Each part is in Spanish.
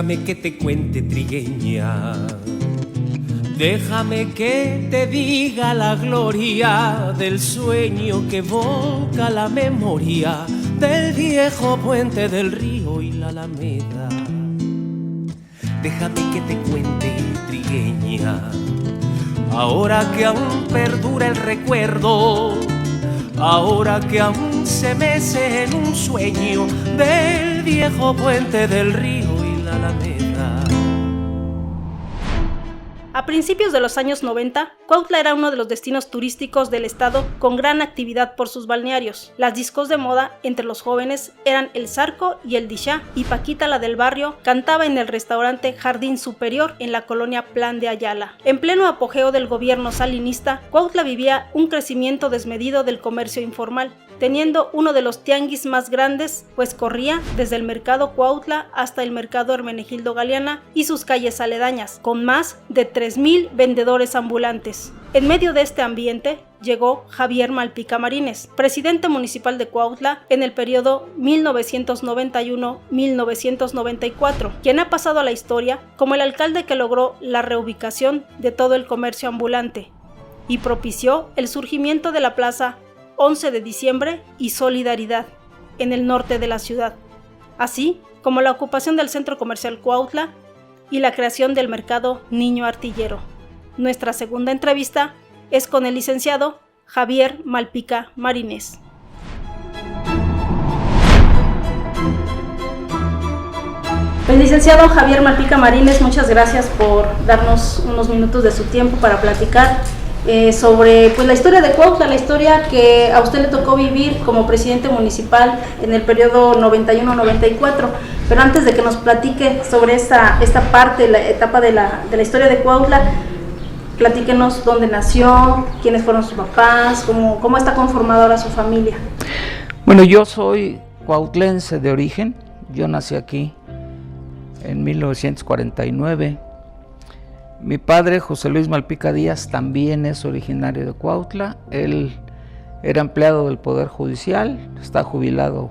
Déjame que te cuente, trigueña, déjame que te diga la gloria del sueño que evoca la memoria del viejo puente del río y la alameda. Déjame que te cuente, trigueña, ahora que aún perdura el recuerdo, ahora que aún se mece en un sueño del viejo puente del río y la alameda. A principios de los años 90, Cuautla era uno de los destinos turísticos del estado con gran actividad por sus balnearios. Las discos de moda entre los jóvenes eran el Zarco y el Dixá, y Paquita, la del barrio, cantaba en el restaurante Jardín Superior en la colonia Plan de Ayala. En pleno apogeo del gobierno salinista, Cuautla vivía un crecimiento desmedido del comercio informal, teniendo uno de los tianguis más grandes, pues corría desde el mercado Cuautla hasta el mercado Hermenegildo Galeana y sus calles aledañas, con más de 3,000 vendedores ambulantes. En medio de este ambiente llegó Javier Malpica Marínez, presidente municipal de Cuautla en el periodo 1991-1994, quien ha pasado a la historia como el alcalde que logró la reubicación de todo el comercio ambulante y propició el surgimiento de la plaza 11 de diciembre y Solidaridad en el norte de la ciudad, así como la ocupación del centro comercial Cuautla y la creación del mercado Niño Artillero. Nuestra segunda entrevista es con el licenciado Javier Malpica Marínez. El licenciado Javier Malpica Marínez, muchas gracias por darnos unos minutos de su tiempo para platicar sobre pues, la historia de Cuautla, la historia que a usted le tocó vivir como presidente municipal en el periodo 91-94. Pero antes de que nos platique sobre esta parte, la etapa de la historia de Cuautla, platíquenos dónde nació, quiénes fueron sus papás, cómo está conformada ahora su familia. Bueno, yo soy cuautlense de origen, yo nací aquí en 1949. Mi padre, José Luis Malpica Díaz, también es originario de Cuautla. Él era empleado del Poder Judicial, está jubilado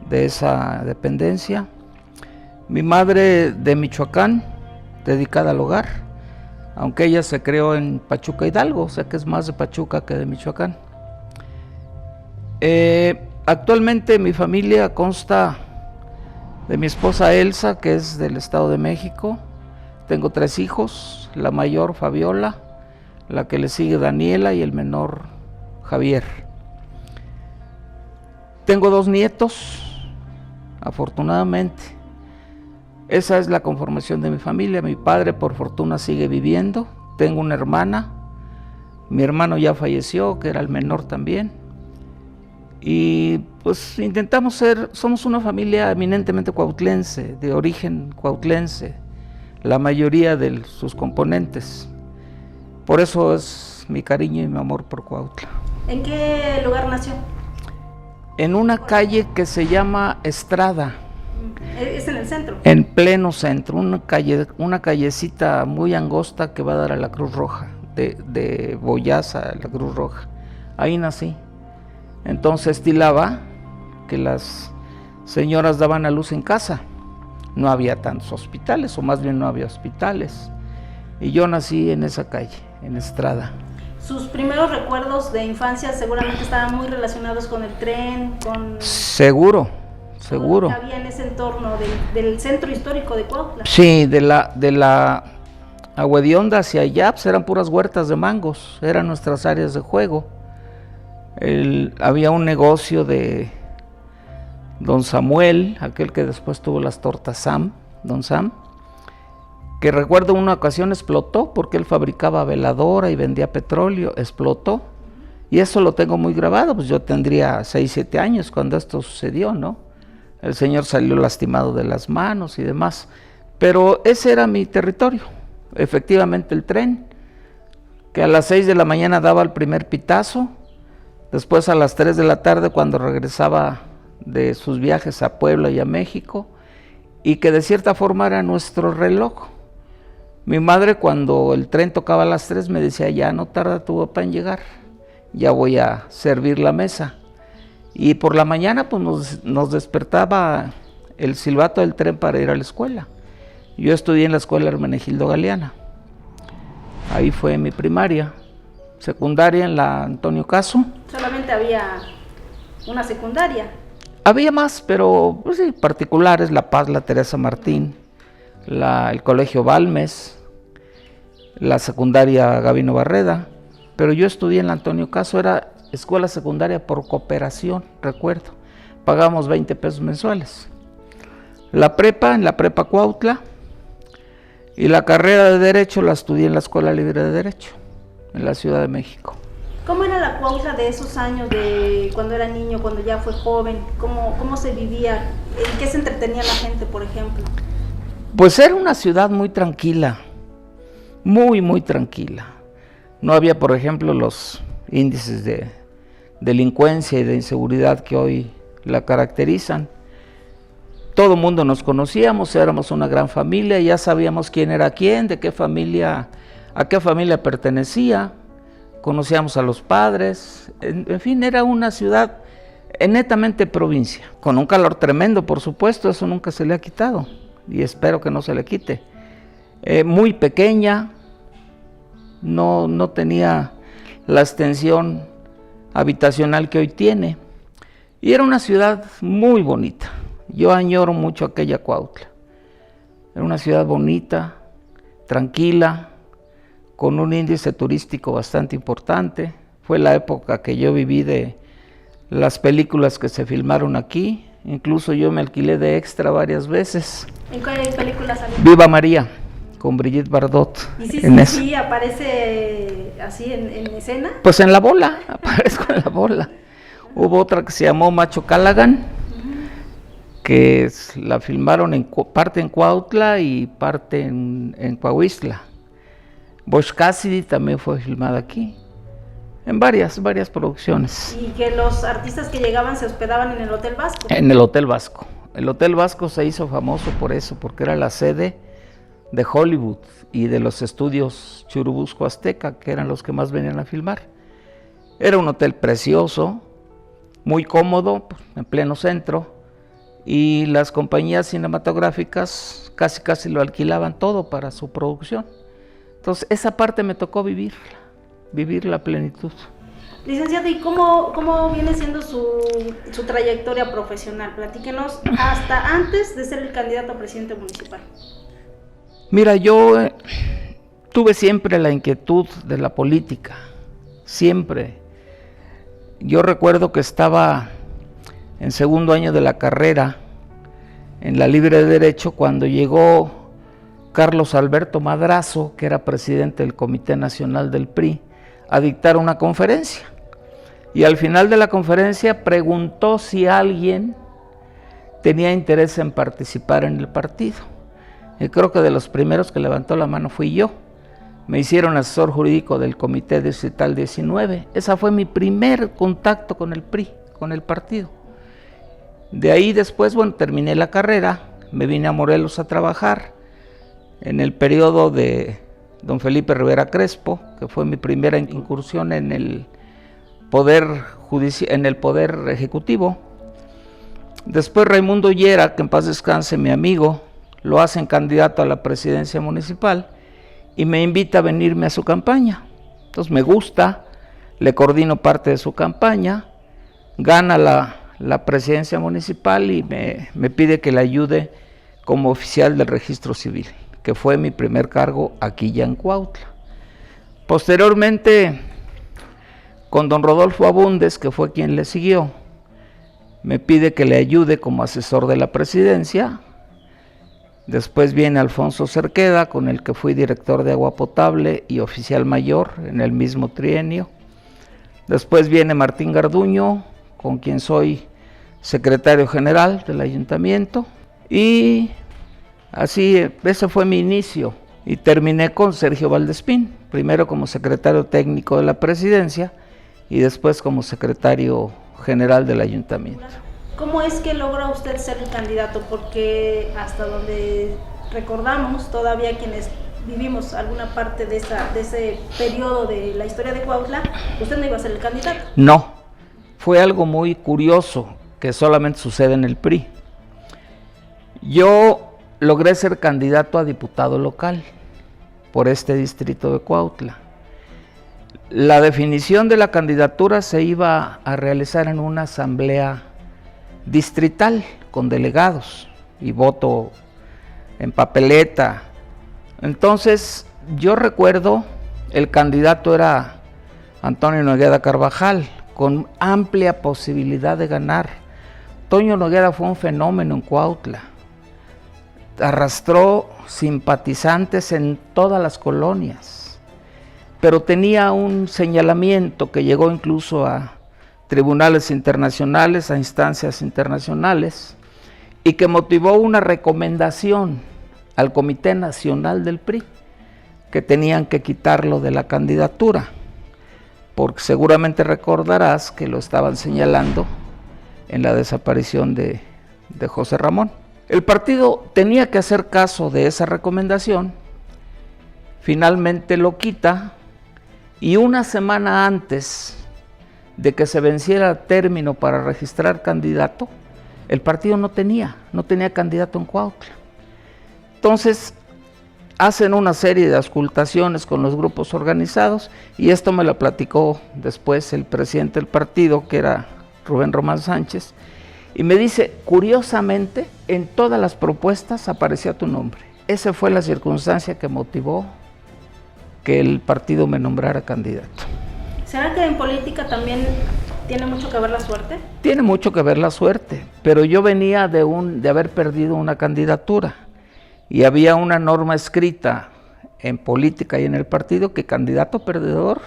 de esa dependencia. Mi madre de Michoacán, dedicada al hogar, aunque ella se crió en Pachuca Hidalgo, o sea que es más de Pachuca que de Michoacán. Actualmente mi familia consta de mi esposa Elsa, que es del Estado de México. Tengo 3 hijos, la mayor Fabiola, la que le sigue Daniela y el menor Javier. Tengo 2 nietos, afortunadamente. Esa es la conformación de mi familia. Mi padre por fortuna sigue viviendo. Tengo una hermana, mi hermano ya falleció, que era el menor también. Y pues somos una familia eminentemente cuautlense, de origen cuautlense, la mayoría de sus componentes. Por eso es mi cariño y mi amor por Cuautla. ¿En qué lugar nació? En una calle que se llama Estrada. ¿Es en el centro? En pleno centro, una callecita muy angosta que va a dar a la Cruz Roja, de Boyaza a la Cruz Roja. Ahí nací. Entonces estilaba que las señoras daban a luz en casa. No había tantos hospitales, o más bien no había hospitales. Y yo nací en esa calle, en Estrada. Sus primeros recuerdos de infancia seguramente estaban muy relacionados con el tren, con... Seguro. Lo que había en ese entorno del centro histórico de Cuautla. Sí, de la Agua de Onda hacia allá, pues eran puras huertas de mangos, eran nuestras áreas de juego. Había un negocio de don Samuel, aquel que después tuvo las tortas Sam, don Sam, que recuerdo una ocasión explotó porque él fabricaba veladora y vendía petróleo, explotó, y eso lo tengo muy grabado. Pues yo tendría 6, 7 años cuando esto sucedió, ¿no? El señor salió lastimado de las manos y demás, pero ese era mi territorio. Efectivamente el tren, que a las 6 de la mañana daba el primer pitazo, después a las 3 de la tarde cuando regresaba de sus viajes a Puebla y a México, y que de cierta forma era nuestro reloj. Mi madre, cuando el tren tocaba a las 3, me decía: ya no tarda tu papá en llegar, ya voy a servir la mesa. Y por la mañana pues nos despertaba el silbato del tren para ir a la escuela. Yo estudié en la escuela Hermenegildo Galeana. Ahí fue mi primaria. Secundaria en la Antonio Caso. Solamente había una secundaria. Había más, pero pues sí, particulares, La Paz, la Teresa Martín, el Colegio Balmes, la secundaria Gabino Barreda, pero yo estudié en la Antonio Caso, era escuela secundaria por cooperación, recuerdo, pagábamos 20 pesos mensuales. La prepa, en la prepa Cuautla, y la carrera de Derecho la estudié en la Escuela Libre de Derecho, en la Ciudad de México. ¿Cómo era la Cuautla de esos años, de cuando era niño, cuando ya fue joven? ¿Cómo se vivía? ¿En qué se entretenía la gente, por ejemplo? Pues era una ciudad muy tranquila, muy tranquila. No había, por ejemplo, los índices de delincuencia y de inseguridad que hoy la caracterizan. Todo el mundo nos conocíamos, éramos una gran familia, ya sabíamos quién era quién, a qué familia pertenecía, conocíamos a los padres, en fin, era una ciudad netamente provincia, con un calor tremendo, por supuesto, eso nunca se le ha quitado, y espero que no se le quite. Muy pequeña, no tenía la extensión habitacional que hoy tiene, y era una ciudad muy bonita. Yo añoro mucho aquella Cuautla. Era una ciudad bonita, tranquila, con un índice turístico bastante importante. Fue la época que yo viví de las películas que se filmaron aquí. Incluso yo me alquilé de extra varias veces. ¿En qué película salió? Viva María, con Brigitte Bardot. ¿Y sí aparece así en escena? Pues en La Bola, aparezco en La Bola. Hubo otra que se llamó Macho Callaghan, que la filmaron parte en Cuautla y parte en Coahuistla. Bosch Cassidy también fue filmada aquí, en varias producciones. ¿Y que los artistas que llegaban se hospedaban en el Hotel Vasco? En el Hotel Vasco. El Hotel Vasco se hizo famoso por eso, porque era la sede de Hollywood y de los estudios Churubusco Azteca, que eran los que más venían a filmar. Era un hotel precioso, muy cómodo, en pleno centro, y las compañías cinematográficas casi lo alquilaban todo para su producción. Entonces esa parte me tocó vivir la plenitud. Licenciado, ¿y cómo viene siendo su trayectoria profesional? Platíquenos hasta antes de ser el candidato a presidente municipal. Mira, yo tuve siempre la inquietud de la política, siempre. Yo recuerdo que estaba en segundo año de la carrera en la Libre de Derecho cuando llegó Carlos Alberto Madrazo, que era presidente del Comité Nacional del PRI, a dictar una conferencia. Y al final de la conferencia preguntó si alguien tenía interés en participar en el partido. Y creo que de los primeros que levantó la mano fui yo. Me hicieron asesor jurídico del Comité Distrital 19. Ese fue mi primer contacto con el PRI, con el partido. De ahí después, terminé la carrera, me vine a Morelos a trabajar en el periodo de don Felipe Rivera Crespo, que fue mi primera incursión en el poder ejecutivo. Después Raimundo Llera, que en paz descanse, mi amigo, lo hacen candidato a la presidencia municipal y me invita a venirme a su campaña. Entonces me gusta, le coordino parte de su campaña, gana la presidencia municipal y me pide que le ayude como oficial del registro civil, que fue mi primer cargo aquí ya en Cuautla. Posteriormente, con don Rodolfo Abundes, que fue quien le siguió, me pide que le ayude como asesor de la presidencia. Después viene Alfonso Cerqueda, con el que fui director de agua potable y oficial mayor en el mismo trienio. Después viene Martín Garduño, con quien soy secretario general del ayuntamiento, y así ese fue mi inicio. Y terminé con Sergio Valdespín, primero como secretario técnico de la presidencia y después como secretario general del ayuntamiento. ¿Cómo es que logra usted ser el candidato? Porque hasta donde recordamos, todavía quienes vivimos alguna parte de ese periodo de la historia de Cuautla, usted no iba a ser el candidato. No, fue algo muy curioso que solamente sucede en el PRI. Yo logré ser candidato a diputado local por este distrito de Cuautla. La definición de la candidatura se iba a realizar en una asamblea distrital con delegados y voto en papeleta. Entonces yo recuerdo, el candidato era Antonio Nogueda Carvajal, con amplia posibilidad de ganar. Toño Nogueda fue un fenómeno en Cuautla, arrastró simpatizantes en todas las colonias, pero tenía un señalamiento que llegó incluso a tribunales internacionales, a instancias internacionales, y que motivó una recomendación al Comité Nacional del PRI, que tenían que quitarlo de la candidatura, porque seguramente recordarás que lo estaban señalando en la desaparición de José Ramón. El partido tenía que hacer caso de esa recomendación, finalmente lo quita, y una semana antes de que se venciera el término para registrar candidato, el partido no tenía candidato en Cuautla. Entonces hacen una serie de auscultaciones con los grupos organizados, y esto me lo platicó después el presidente del partido, que era Rubén Román Sánchez, y me dice, curiosamente, en todas las propuestas aparecía tu nombre. Esa fue la circunstancia que motivó que el partido me nombrara candidato. ¿Será que en política también tiene mucho que ver la suerte? Tiene mucho que ver la suerte, pero yo venía de haber perdido una candidatura, y había una norma escrita en política y en el partido que candidato perdedor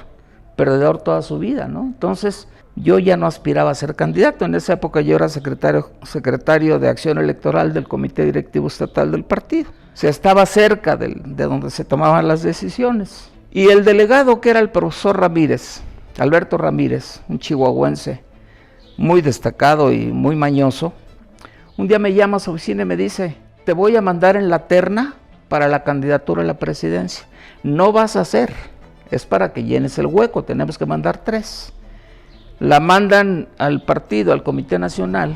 toda su vida, ¿no? Entonces yo ya no aspiraba a ser candidato. En esa época yo era secretario de Acción Electoral del Comité Directivo Estatal del partido. O sea, estaba cerca de donde se tomaban las decisiones. Y el delegado, que era el profesor Ramírez, Alberto Ramírez, un chihuahuense muy destacado y muy mañoso, un día me llama a su oficina y me dice, te voy a mandar en la terna para la candidatura a la presidencia. No vas a hacer, es para que llenes el hueco, tenemos que mandar 3. La mandan al partido, al Comité Nacional,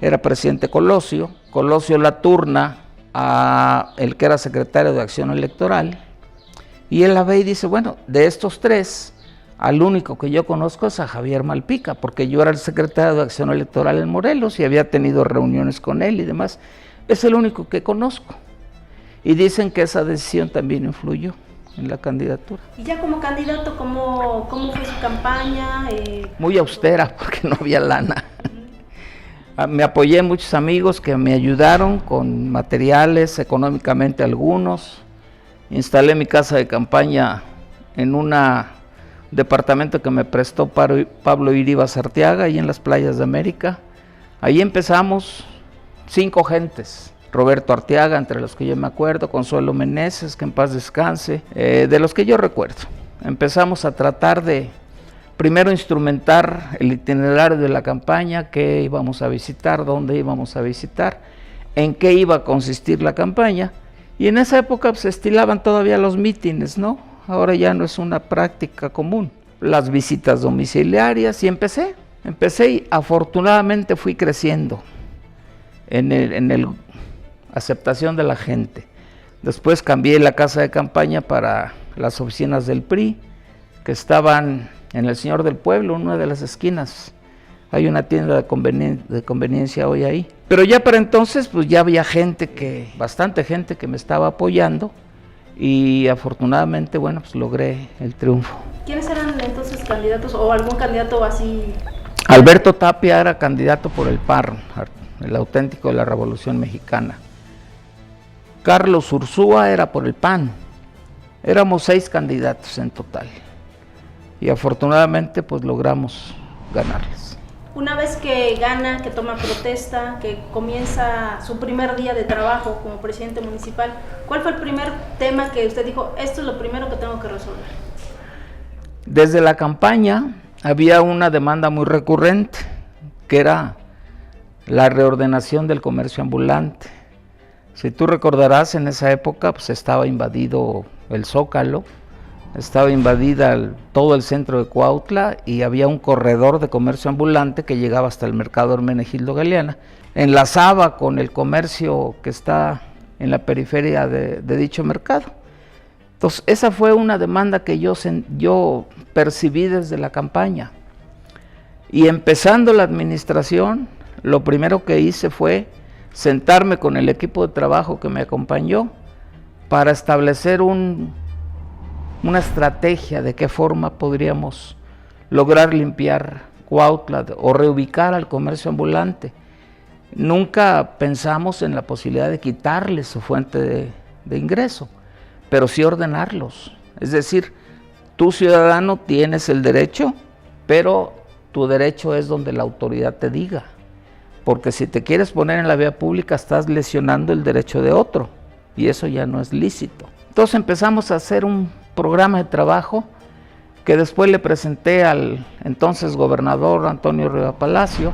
era presidente Colosio la turna a el que era secretario de Acción Electoral, y él la ve y dice, bueno, de estos 3, al único que yo conozco es a Javier Malpica, porque yo era el secretario de Acción Electoral en Morelos y había tenido reuniones con él y demás. Es el único que conozco. Y dicen que esa decisión también influyó en la candidatura. Y ya como candidato, ¿cómo fue su campaña? Muy austera, porque no había lana. Me apoyé en muchos amigos que me ayudaron con materiales, económicamente algunos. Instalé mi casa de campaña en un departamento que me prestó Pablo Iribas Arteaga, ahí en las Playas de América. Ahí empezamos 5 gentes, Roberto Arteaga, entre los que yo me acuerdo, Consuelo Meneses, que en paz descanse, de los que yo recuerdo. Empezamos a tratar de, primero, instrumentar el itinerario de la campaña, qué íbamos a visitar, dónde íbamos a visitar, en qué iba a consistir la campaña, y en esa época se estilaban todavía los mítines, ¿no? Ahora ya no es una práctica común. Las visitas domiciliarias, y empecé y afortunadamente fui creciendo en el aceptación de la gente. Después cambié la casa de campaña para las oficinas del PRI, que estaban en el Señor del Pueblo, en una de las esquinas. Hay una tienda de conveniencia hoy ahí. Pero ya para entonces, pues ya había bastante gente que me estaba apoyando, y afortunadamente, bueno, pues logré el triunfo. ¿Quiénes eran entonces candidatos, o algún candidato así? Alberto Tapia era candidato por el PAR, el auténtico de la Revolución Mexicana. Carlos Ursúa era por el PAN. Éramos 6 candidatos en total, y afortunadamente pues logramos ganarles. Una vez que gana, que toma protesta, que comienza su primer día de trabajo como presidente municipal, ¿cuál fue el primer tema que usted dijo, esto es lo primero que tengo que resolver? Desde la campaña había una demanda muy recurrente, que era la reordenación del comercio ambulante. Si tú recordarás, en esa época pues estaba invadido el Zócalo, estaba invadida todo el centro de Cuautla, y había un corredor de comercio ambulante que llegaba hasta el mercado Hermenegildo Galeana. Enlazaba con el comercio que está en la periferia de dicho mercado. Entonces, esa fue una demanda que yo percibí desde la campaña. Y empezando la administración, lo primero que hice fue sentarme con el equipo de trabajo que me acompañó para establecer una estrategia de qué forma podríamos lograr limpiar Cuautla o reubicar al comercio ambulante. Nunca pensamos en la posibilidad de quitarles su fuente de ingreso, pero sí ordenarlos. Es decir, tú, ciudadano, tienes el derecho, pero tu derecho es donde la autoridad te diga, porque si te quieres poner en la vía pública estás lesionando el derecho de otro y eso ya no es lícito. Entonces empezamos a hacer un programa de trabajo que después le presenté al entonces gobernador Antonio Riva Palacio.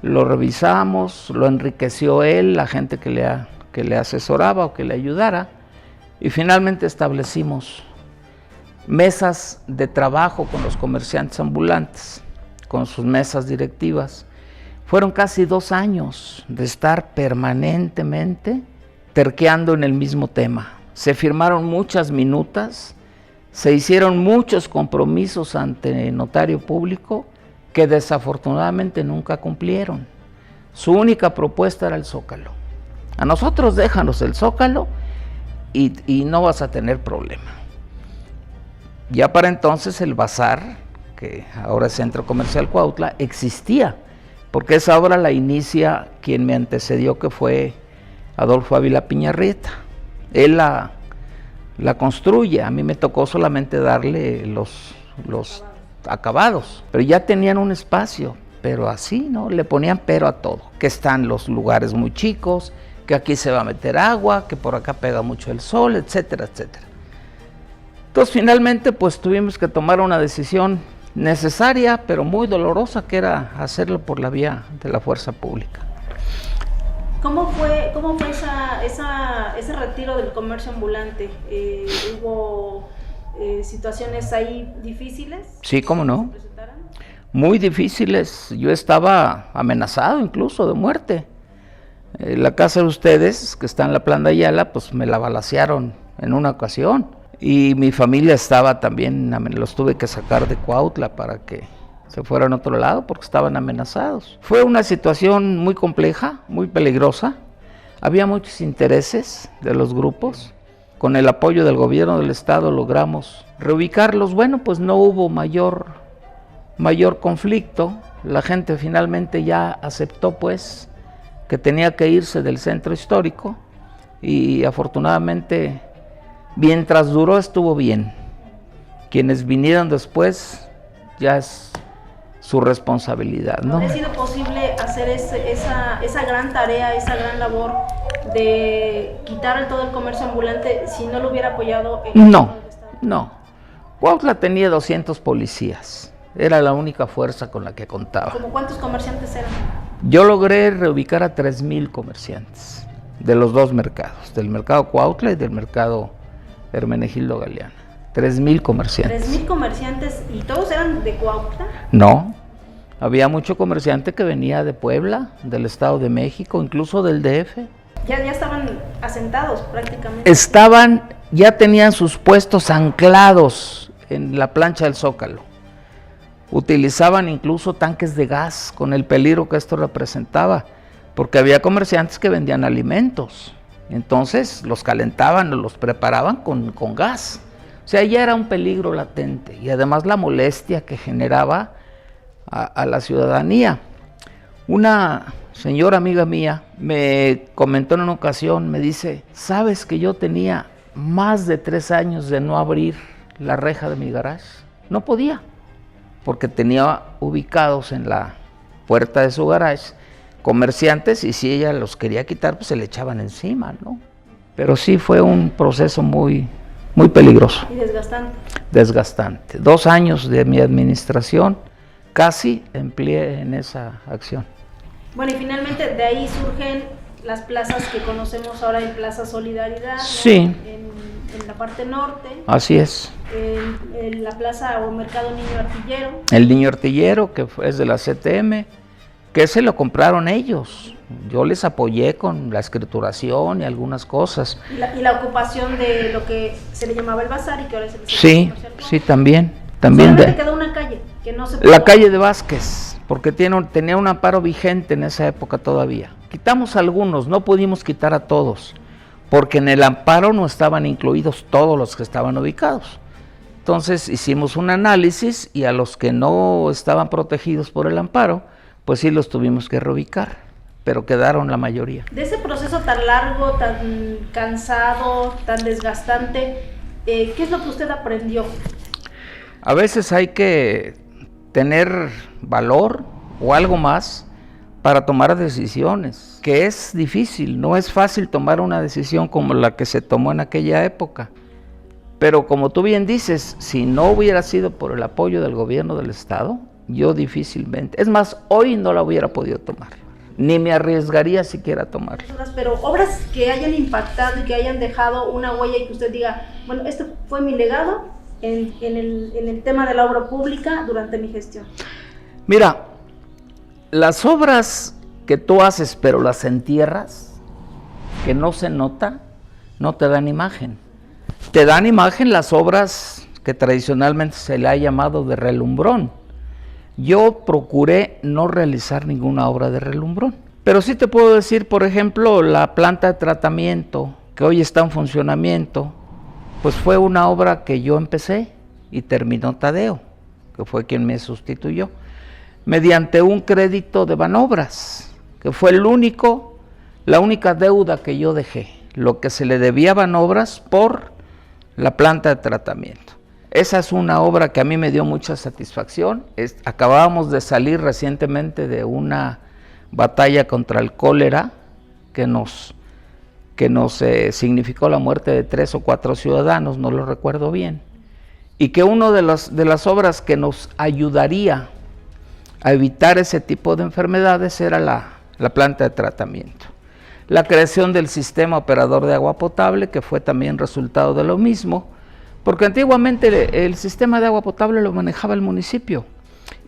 Lo revisamos, lo enriqueció él, la gente que le asesoraba o que le ayudara, y finalmente establecimos mesas de trabajo con los comerciantes ambulantes, con sus mesas directivas. Fueron casi 2 años de estar permanentemente terqueando en el mismo tema. Se firmaron muchas minutas, se hicieron muchos compromisos ante notario público que desafortunadamente nunca cumplieron. Su única propuesta era el Zócalo. A nosotros déjanos el Zócalo y no vas a tener problema. Ya para entonces el Bazar, que ahora es Centro Comercial Cuautla, existía, porque esa obra la inicia quien me antecedió, que fue Adolfo Ávila Piñarrieta. Él la construye, a mí me tocó solamente darle los acabados, pero ya tenían un espacio, pero así, ¿no? Le ponían pero a todo, que están los lugares muy chicos, que aquí se va a meter agua, que por acá pega mucho el sol, etcétera, etcétera. Entonces finalmente pues tuvimos que tomar una decisión necesaria, pero muy dolorosa, que era hacerlo por la vía de la fuerza pública. ¿Cómo fue ese retiro del comercio ambulante? ¿Hubo situaciones ahí difíciles? Sí, ¿cómo no? Muy difíciles. Yo estaba amenazado incluso de muerte. La casa de ustedes, que está en la Plan de Ayala, pues me la balacearon en una ocasión. Y mi familia estaba también, los tuve que sacar de Cuautla para que se fueran a otro lado porque estaban amenazados. Fue una situación muy compleja, muy peligrosa. Había muchos intereses de los grupos. Con el apoyo del gobierno del estado logramos reubicarlos. Bueno, pues no hubo mayor conflicto. La gente finalmente ya aceptó pues que tenía que irse del centro histórico y afortunadamente mientras duró estuvo bien. Quienes vinieron después ya es su responsabilidad, ¿no? ¿Habría sido posible hacer esa gran tarea, esa gran labor de quitar todo el comercio ambulante si no lo hubiera apoyado el gobierno del estado? No. Cuautla tenía 200 policías. Era la única fuerza con la que contaba. ¿Cómo cuántos comerciantes eran? Yo logré reubicar a 3,000 comerciantes de los dos mercados, del mercado Cuautla y del mercado Hermenegildo Galeana. 3,000 comerciantes. 3,000 comerciantes, ¿y todos eran de Cuautla? No, había mucho comerciante que venía de Puebla, del Estado de México, incluso del DF. Ya estaban asentados prácticamente. Ya tenían sus puestos anclados en la plancha del Zócalo. Utilizaban incluso tanques de gas con el peligro que esto representaba, porque había comerciantes que vendían alimentos. Entonces los calentaban o los preparaban con gas. O sea, ya era un peligro latente y además la molestia que generaba a la ciudadanía. Una señora amiga mía me comentó en una ocasión, me dice, ¿sabes que yo tenía más de 3 años de no abrir la reja de mi garage? No podía, porque tenía ubicados en la puerta de su garage comerciantes y si ella los quería quitar, pues se le echaban encima, ¿no? Pero sí fue un proceso muy peligroso. Y desgastante. Desgastante. 2 años de mi administración casi empleé en esa acción. Bueno, y finalmente de ahí surgen las plazas que conocemos ahora en Plaza Solidaridad, ¿no? Sí. En la parte norte. Así es. En la plaza o mercado Niño Artillero. El Niño Artillero, que es de la CTM, que se lo compraron ellos. Yo les apoyé con la escrituración y algunas cosas. Y la ocupación de lo que se le llamaba el bazar y que ahora se le Sí, sí, también. Solamente quedó una calle que no se pudo. La calle de Vázquez, porque tenía un amparo vigente en esa época todavía. Quitamos algunos, no pudimos quitar a todos, porque en el amparo no estaban incluidos todos los que estaban ubicados. Entonces hicimos un análisis y a los que no estaban protegidos por el amparo, pues sí los tuvimos que reubicar, pero quedaron la mayoría. De ese proceso tan largo, tan cansado, tan desgastante, ¿qué es lo que usted aprendió? A veces hay que tener valor o algo más para tomar decisiones, que es difícil, no es fácil tomar una decisión como la que se tomó en aquella época. Pero como tú bien dices, si no hubiera sido por el apoyo del gobierno del estado, yo difícilmente, es más, hoy no la hubiera podido tomar, ni me arriesgaría siquiera a tomarla. Pero obras que hayan impactado y que hayan dejado una huella y que usted diga, bueno, este fue mi legado en el tema de la obra pública durante mi gestión. Mira, las obras que tú haces pero las entierras, que no se nota, no te dan imagen. Te dan imagen las obras que tradicionalmente se le ha llamado de relumbrón. Yo procuré no realizar ninguna obra de relumbrón, pero sí te puedo decir, por ejemplo, la planta de tratamiento que hoy está en funcionamiento, pues fue una obra que yo empecé y terminó Tadeo, que fue quien me sustituyó, mediante un crédito de Banobras, que fue la única deuda que yo dejé, lo que se le debía a Banobras por la planta de tratamiento. Esa es una obra que a mí me dio mucha satisfacción. Acabábamos de salir recientemente de una batalla contra el cólera que nos significó la muerte de 3 o 4 ciudadanos, no lo recuerdo bien, y que una de las obras que nos ayudaría a evitar ese tipo de enfermedades era la planta de tratamiento. La creación del sistema operador de agua potable, que fue también resultado de lo mismo, porque antiguamente el sistema de agua potable lo manejaba el municipio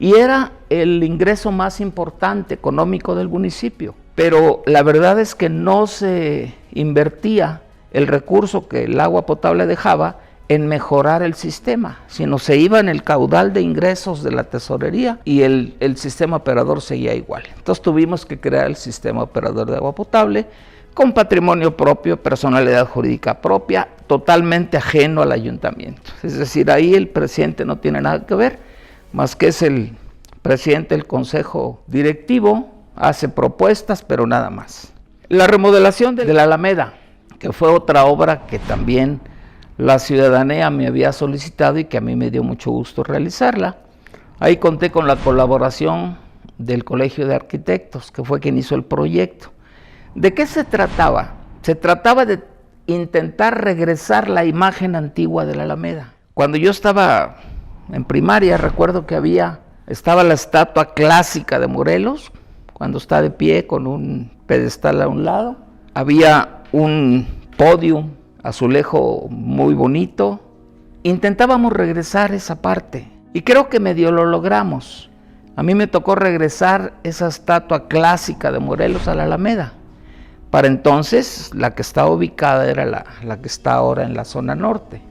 y era el ingreso más importante económico del municipio, pero la verdad es que no se invertía el recurso que el agua potable dejaba en mejorar el sistema, sino se iba en el caudal de ingresos de la tesorería y el sistema operador seguía igual. Entonces tuvimos que crear el sistema operador de agua potable con patrimonio propio, personalidad jurídica propia, totalmente ajeno al ayuntamiento. Es decir, ahí el presidente no tiene nada que ver, más que es el presidente del consejo directivo, hace propuestas, pero nada más. La remodelación de la Alameda, que fue otra obra que también la ciudadanía me había solicitado y que a mí me dio mucho gusto realizarla. Ahí conté con la colaboración del Colegio de Arquitectos, que fue quien hizo el proyecto. ¿De qué se trataba? Se trataba de intentar regresar la imagen antigua de la Alameda. Cuando yo estaba en primaria, recuerdo que estaba la estatua clásica de Morelos, cuando está de pie con un pedestal a un lado. Había un podium, azulejo muy bonito. Intentábamos regresar esa parte y creo que medio lo logramos. A mí me tocó regresar esa estatua clásica de Morelos a la Alameda. Para entonces la que estaba ubicada era la que está ahora en la zona norte,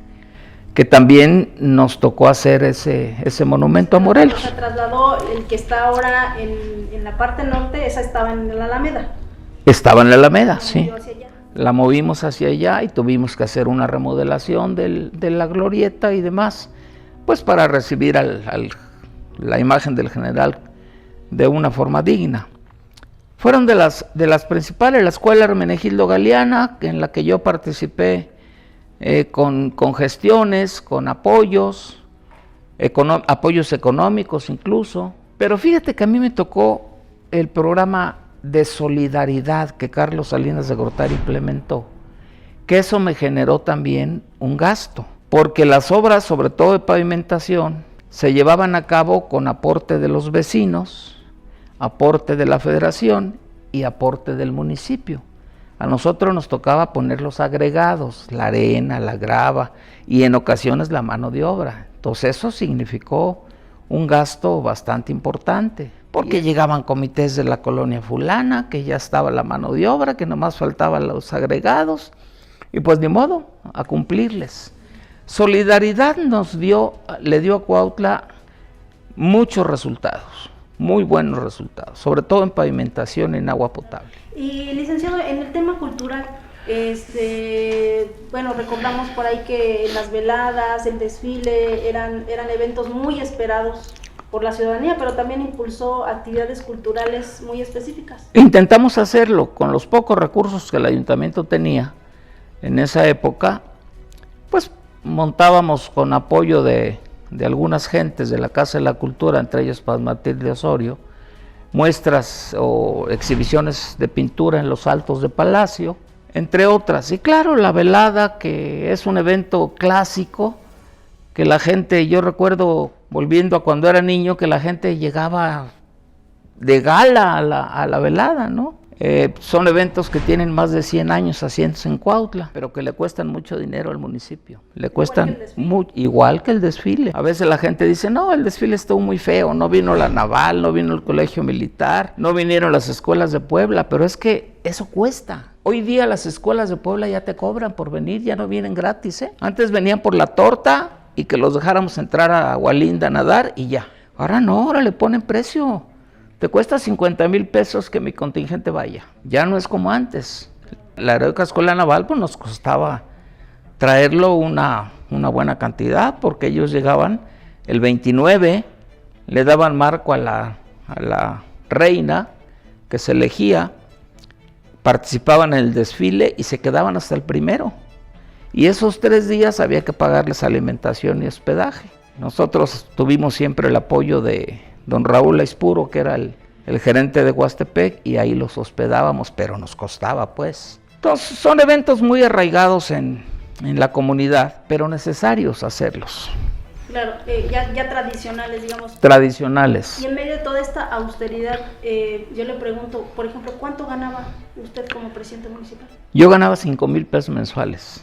que también nos tocó hacer ese monumento a Morelos. Se trasladó el que está ahora en la parte norte, esa estaba en la Alameda. Estaba en la Alameda, sí. La movimos hacia allá y tuvimos que hacer una remodelación de la glorieta y demás, pues para recibir la imagen del general de una forma digna. Fueron de las principales, la Escuela Hermenegildo Galeana, en la que yo participé con gestiones, con apoyos económicos incluso. Pero fíjate que a mí me tocó el programa de solidaridad que Carlos Salinas de Gortari implementó, que eso me generó también un gasto, porque las obras, sobre todo de pavimentación, se llevaban a cabo con aporte de los vecinos, aporte de la federación y aporte del municipio. A nosotros nos tocaba poner los agregados, la arena, la grava y en ocasiones la mano de obra. Entonces eso significó un gasto bastante importante. porque llegaban comités de la colonia fulana, que ya estaba la mano de obra, que nomás faltaban los agregados, y pues ni modo, a cumplirles. Solidaridad le dio a Cuautla muchos resultados, muy buenos resultados, sobre todo en pavimentación y en agua potable. Y licenciado, en el tema cultural, bueno, recordamos por ahí que las veladas, el desfile eran eventos muy esperados por la ciudadanía, pero también impulsó actividades culturales muy específicas. Intentamos hacerlo con los pocos recursos que el ayuntamiento tenía en esa época, pues montábamos con apoyo de algunas gentes de la Casa de la Cultura, entre ellos Paz Matilde Osorio, muestras o exhibiciones de pintura en los altos de Palacio, entre otras. Y claro, la velada, que es un evento clásico, que la gente, yo recuerdo, volviendo a cuando era niño, que la gente llegaba de gala a la velada, ¿no? Son eventos que tienen más de 100 años haciéndose en Cuautla, pero que le cuestan mucho dinero al municipio. Le cuestan igual que el desfile. A veces la gente dice, no, el desfile estuvo muy feo, no vino la Naval, no vino el Colegio Militar, no vinieron las escuelas de Puebla, pero es que eso cuesta. Hoy día las escuelas de Puebla ya te cobran por venir, ya no vienen gratis, ¿eh? Antes venían por la torta y que los dejáramos entrar a Agualinda a nadar y ya. Ahora no, ahora le ponen precio. Te cuesta 50,000 pesos que mi contingente vaya. Ya no es como antes. La Heroica Escuela Naval pues nos costaba traerlo una buena cantidad, porque ellos llegaban el 29, le daban marco a la reina que se elegía, participaban en el desfile y se quedaban hasta el 1. Y esos 3 días había que pagarles alimentación y hospedaje. Nosotros tuvimos siempre el apoyo de don Raúl Aispuro, que era el gerente de Huastepec, y ahí los hospedábamos, pero nos costaba, pues. Entonces, son eventos muy arraigados en la comunidad, pero necesarios hacerlos. Claro, ya tradicionales, digamos. Tradicionales. Y en medio de toda esta austeridad, yo le pregunto, por ejemplo, ¿cuánto ganaba usted como presidente municipal? Yo ganaba 5,000 pesos mensuales.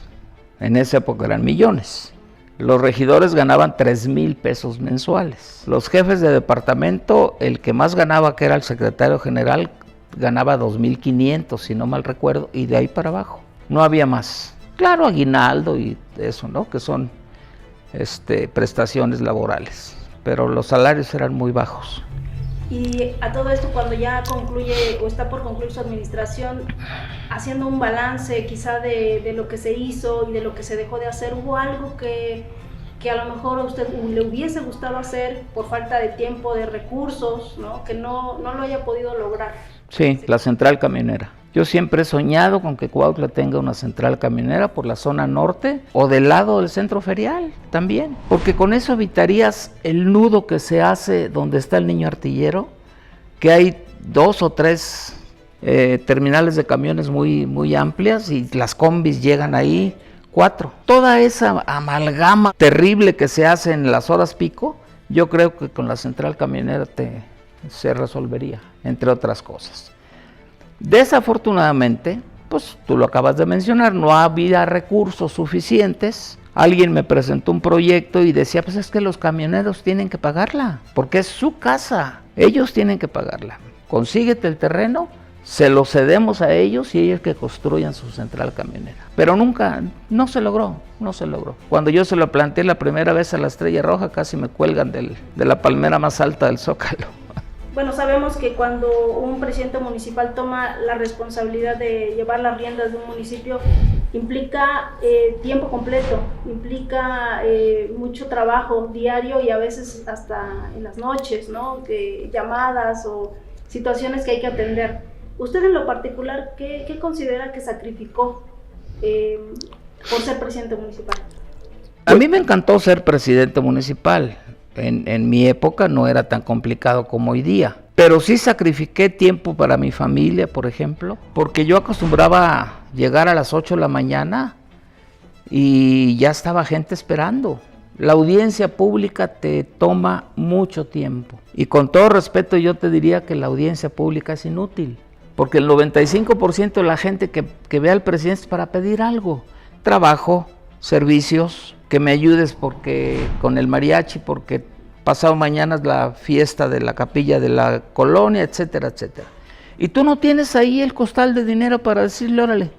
En esa época eran millones. Los regidores ganaban 3,000 pesos mensuales. Los jefes de departamento, el que más ganaba, que era el secretario general, ganaba 2,500, si no mal recuerdo, y de ahí para abajo. No había más. Claro, aguinaldo y eso, ¿no? Que son prestaciones laborales, pero los salarios eran muy bajos. Y a todo esto, cuando ya concluye o está por concluir su administración, haciendo un balance quizá de lo que se hizo y de lo que se dejó de hacer, ¿hubo algo que a lo mejor a usted le hubiese gustado hacer por falta de tiempo, de recursos, ¿no? Que no lo haya podido lograr? Sí, la central camionera. Yo siempre he soñado con que Cuautla tenga una central camionera por la zona norte o del lado del centro ferial también, porque con eso evitarías el nudo que se hace donde está el Niño Artillero, que hay 2 o 3 terminales de camiones muy amplias y las combis llegan ahí 4. Toda esa amalgama terrible que se hace en las horas pico, yo creo que con la central camionera se resolvería, entre otras cosas. Desafortunadamente, pues tú lo acabas de mencionar, no había recursos suficientes. Alguien me presentó un proyecto y decía, pues es que los camioneros tienen que pagarla, porque es su casa, ellos tienen que pagarla. Consíguete el terreno, se lo cedemos a ellos y ellos que construyan su central camionera. Pero nunca, no se logró. Cuando yo se lo planteé la primera vez a la Estrella Roja, casi me cuelgan de la palmera más alta del Zócalo. Bueno, sabemos que cuando un presidente municipal toma la responsabilidad de llevar las riendas de un municipio, implica tiempo completo, implica mucho trabajo diario y a veces hasta en las noches, ¿no? Llamadas o situaciones que hay que atender. Usted en lo particular, ¿qué considera que sacrificó por ser presidente municipal? A mí me encantó ser presidente municipal. En mi época no era tan complicado como hoy día, pero sí sacrifiqué tiempo para mi familia, por ejemplo, porque yo acostumbraba a llegar a las 8 de la mañana y ya estaba gente esperando. La audiencia pública te toma mucho tiempo y con todo respeto yo te diría que la audiencia pública es inútil, porque el 95% de la gente que ve al presidente es para pedir algo, trabajo, servicios, que me ayudes porque con el mariachi, porque pasado mañana es la fiesta de la capilla de la colonia, etcétera, etcétera. Y tú no tienes ahí el costal de dinero para decirle, órale,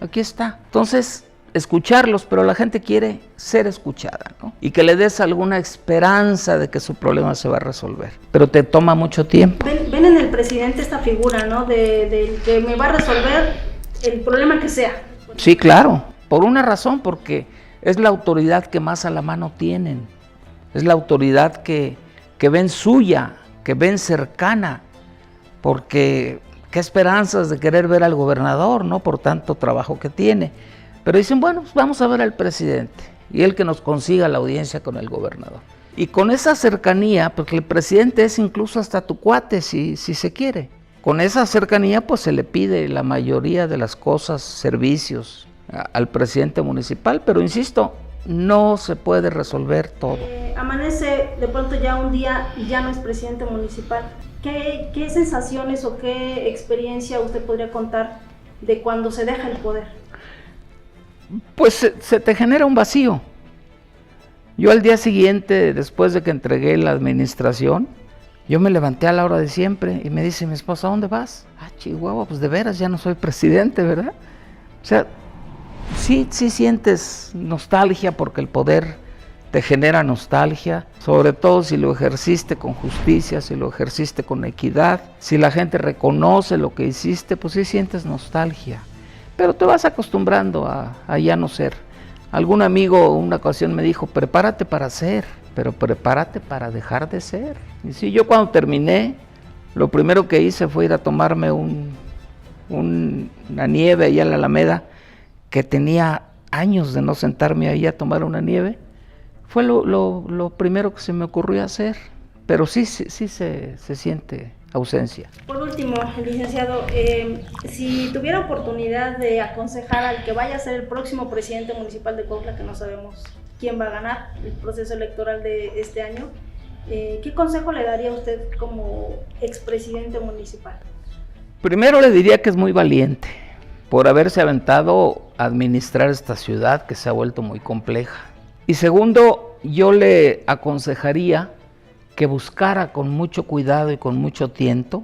aquí está. Entonces, escucharlos, pero la gente quiere ser escuchada, ¿no? Y que le des alguna esperanza de que su problema se va a resolver. Pero te toma mucho tiempo. Ven en el presidente esta figura, ¿no? De que me va a resolver el problema que sea. Sí, claro. Por una razón, porque es la autoridad que más a la mano tienen. Es la autoridad que ven suya, que ven cercana. Porque qué esperanzas de querer ver al gobernador, ¿no? Por tanto trabajo que tiene. Pero dicen, bueno, pues vamos a ver al presidente y él que nos consiga la audiencia con el gobernador. Y con esa cercanía, porque el presidente es incluso hasta tu cuate, si se quiere. Con esa cercanía, pues se le pide la mayoría de las cosas, servicios al presidente municipal, pero insisto, no se puede resolver todo. Amanece de pronto ya un día y ya no es presidente municipal. ¿Qué sensaciones o qué experiencia usted podría contar de cuando se deja el poder? Pues se te genera un vacío. Yo al día siguiente, después de que entregué la administración, yo me levanté a la hora de siempre y me dice mi esposa, ¿a dónde vas? Ah, Chihuahua, pues de veras ya no soy presidente, ¿verdad? O sea, sí sientes nostalgia porque el poder te genera nostalgia, sobre todo si lo ejerciste con justicia, si lo ejerciste con equidad, si la gente reconoce lo que hiciste, pues sí sientes nostalgia. Pero te vas acostumbrando a ya no ser. Algún amigo una ocasión me dijo, prepárate para ser, pero prepárate para dejar de ser. Y sí, yo cuando terminé, lo primero que hice fue ir a tomarme una nieve allá en la Alameda, que tenía años de no sentarme ahí a tomar una nieve. Fue lo primero que se me ocurrió hacer, pero sí se siente ausencia. Por último, licenciado, si tuviera oportunidad de aconsejar al que vaya a ser el próximo presidente municipal de Cuautla, que no sabemos quién va a ganar el proceso electoral de este año, ¿qué consejo le daría a usted como expresidente municipal? Primero le diría que es muy valiente por haberse aventado a administrar esta ciudad que se ha vuelto muy compleja. Y segundo, yo le aconsejaría que buscara con mucho cuidado y con mucho tiento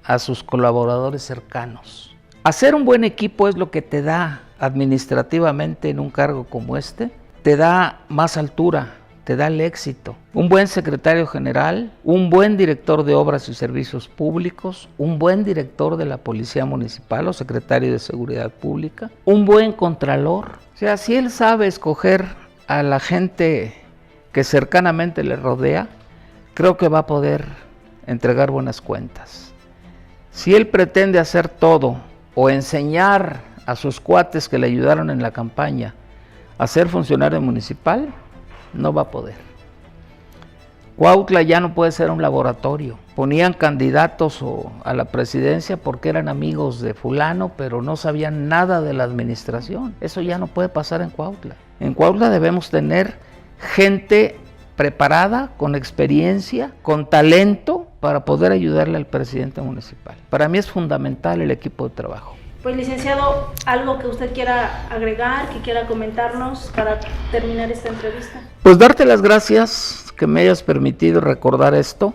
a sus colaboradores cercanos. Hacer un buen equipo es lo que te da administrativamente en un cargo como este, te da más altura, te da el éxito. Un buen secretario general, un buen director de obras y servicios públicos, un buen director de la policía municipal o secretario de seguridad pública, un buen contralor. O sea, si él sabe escoger a la gente que cercanamente le rodea, creo que va a poder entregar buenas cuentas. Si él pretende hacer todo o enseñar a sus cuates que le ayudaron en la campaña a ser funcionario municipal, no va a poder. Cuautla ya no puede ser un laboratorio. Ponían candidatos a la presidencia porque eran amigos de fulano, pero no sabían nada de la administración. Eso ya no puede pasar en Cuautla. En Cuautla debemos tener gente preparada, con experiencia, con talento para poder ayudarle al presidente municipal. Para mí es fundamental el equipo de trabajo. Pues licenciado, ¿algo que usted quiera agregar, que quiera comentarnos para terminar esta entrevista? Pues darte las gracias que me hayas permitido recordar esto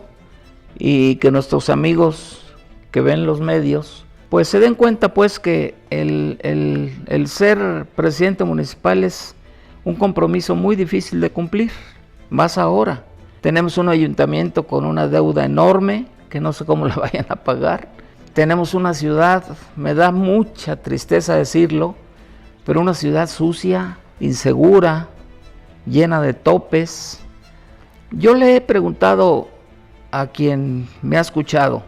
y que nuestros amigos que ven los medios pues se den cuenta pues que el ser presidente municipal es un compromiso muy difícil de cumplir. Más ahora, tenemos un ayuntamiento con una deuda enorme, que no sé cómo la vayan a pagar. Tenemos una ciudad, me da mucha tristeza decirlo, pero una ciudad sucia, insegura, llena de topes. Yo le he preguntado a quien me ha escuchado,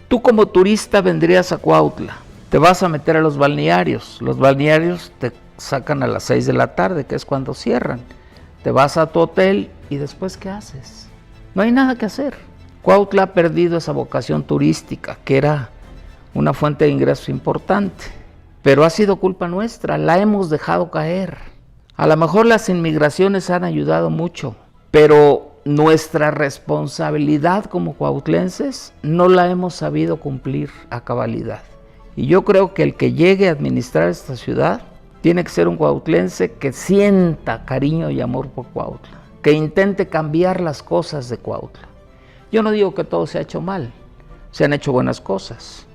tú como turista vendrías a Cuautla, te vas a meter a los balnearios te sacan a las 6 de la tarde, que es cuando cierran. Te vas a tu hotel y después ¿qué haces? No hay nada que hacer. Cuautla ha perdido esa vocación turística, que era una fuente de ingresos importante, pero ha sido culpa nuestra, la hemos dejado caer. A lo mejor las inmigraciones han ayudado mucho, pero nuestra responsabilidad como cuautlenses no la hemos sabido cumplir a cabalidad. Y yo creo que el que llegue a administrar esta ciudad tiene que ser un cuautlense que sienta cariño y amor por Cuautla, que intente cambiar las cosas de Cuautla. Yo no digo que todo se ha hecho mal, se han hecho buenas cosas,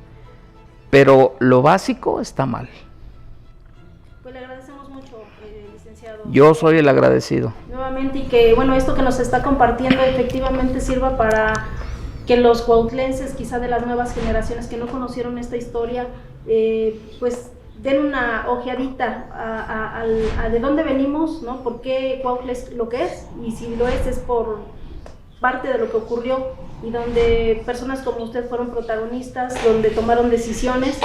pero lo básico está mal. Pues le agradecemos mucho, licenciado. Yo soy el agradecido. Nuevamente, y que bueno, esto que nos está compartiendo efectivamente sirva para que los cuautlenses, quizá de las nuevas generaciones que no conocieron esta historia, pues den una ojeadita a de dónde venimos, ¿no? ¿Por qué Cuautla es lo que es? Y si lo es por parte de lo que ocurrió y donde personas como usted fueron protagonistas, donde tomaron decisiones.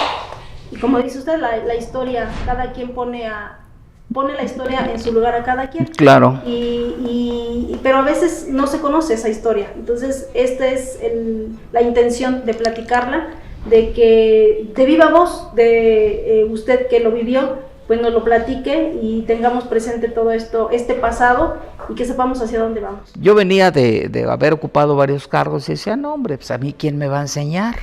Y como dice usted, la historia, cada quien pone la historia en su lugar a cada quien. Claro. Pero a veces no se conoce esa historia. Entonces, esta es la intención de platicarla, de que de viva voz de usted que lo vivió, pues nos lo platique y tengamos presente todo esto, este pasado, y que sepamos hacia dónde vamos. Yo venía de haber ocupado varios cargos y decía, no hombre, pues a mí quién me va a enseñar.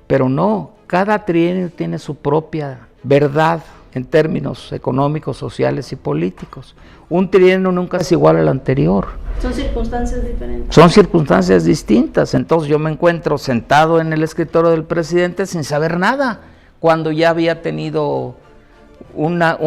Pero no, cada trienio tiene su propia verdad en términos económicos, sociales y políticos. Un trienio nunca es igual al anterior. Son circunstancias diferentes. Son circunstancias distintas. Entonces yo me encuentro sentado en el escritorio del presidente sin saber nada, cuando ya había tenido una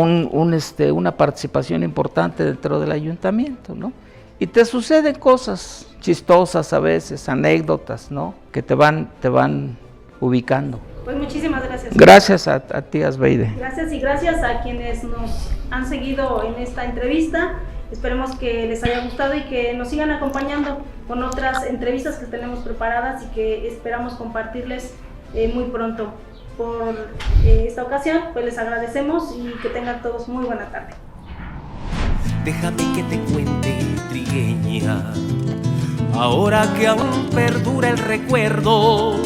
participación importante dentro del ayuntamiento, ¿no? Y te suceden cosas chistosas a veces, anécdotas, ¿no? Que te van ubicando. Pues muchísimas gracias. Gracias a ti, Asbeide. Gracias, y gracias a quienes nos han seguido en esta entrevista. Esperemos que les haya gustado y que nos sigan acompañando con otras entrevistas que tenemos preparadas y que esperamos compartirles muy pronto. Por esta ocasión, pues les agradecemos y que tengan todos muy buena tarde. Déjame que te cuente, trigueña, ahora que aún perdura el recuerdo,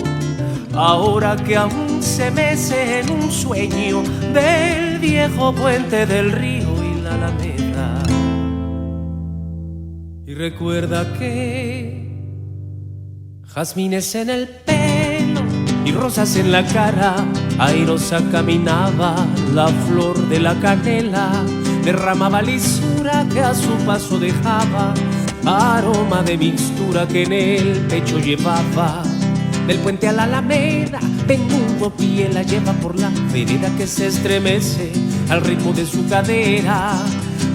ahora que aún se mece en un sueño del viejo puente del río y la alameda. Y recuerda que jazmines en el pelo y rosas en la cara, airosa caminaba la flor de la canela, derramaba lisura que a su paso dejaba aroma de mixtura que en el pecho llevaba. Del puente a la alameda, menudo pie la lleva por la vereda que se estremece al ritmo de su cadera.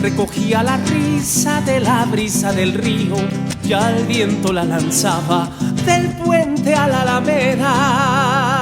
Recogía la risa de la brisa del río y al viento la lanzaba del puente a la alameda.